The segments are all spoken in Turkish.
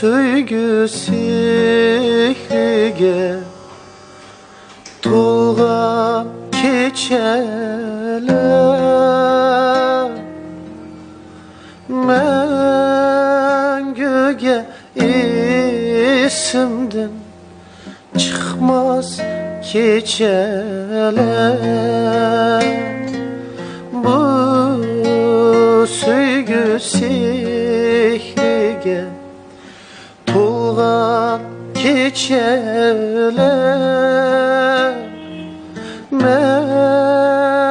söygü sihriге толған кечелер мәңгіге есімден çıkmaz keçeler bu söygü sihriге толған keçeler мәңгіге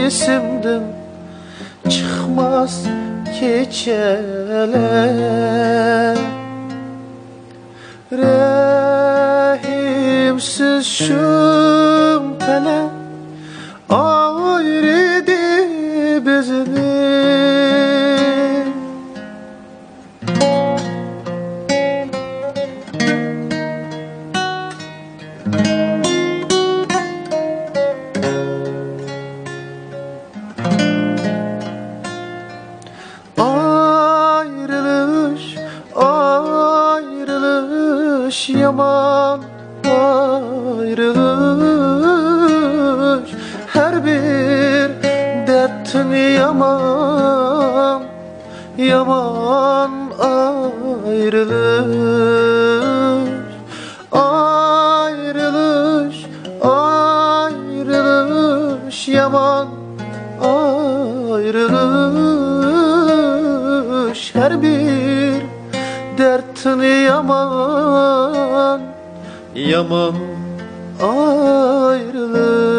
есімден çıkmaz keçeler Rahimsiz şümpele ayrıdı bizni Ayrılış yaman ayrılış her bir dertin yaman yaman ayrılış ayrılış ayrılış yaman ayrılış her bir dertin yaman yaman ayrılık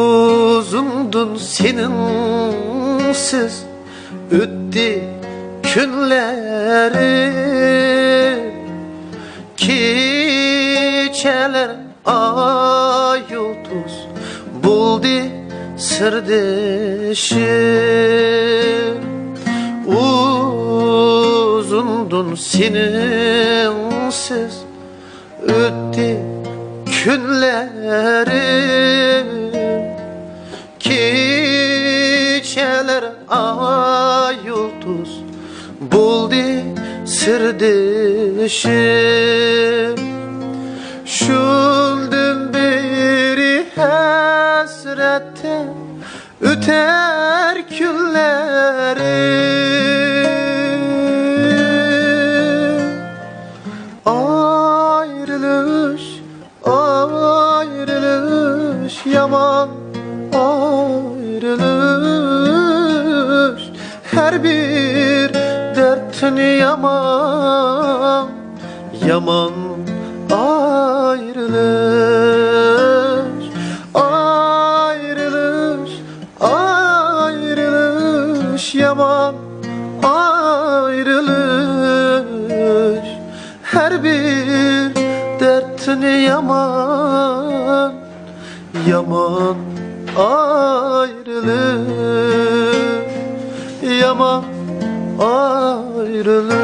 uzundun seninsiz öttü günleri keçeler ay yıldız buldu sırdeşim uzundun seninsiz öttü günlerim keçeler ay yıldız buldu sırdeşim şuldun beri hasrette öter günleri ayrılış ayrılış yaman ayrılış her bir dertin yaman yaman ayrılış ayrılış ayrılış yaman ayrılış her bir dertin yaman yaman ayrılış yaman ayrılış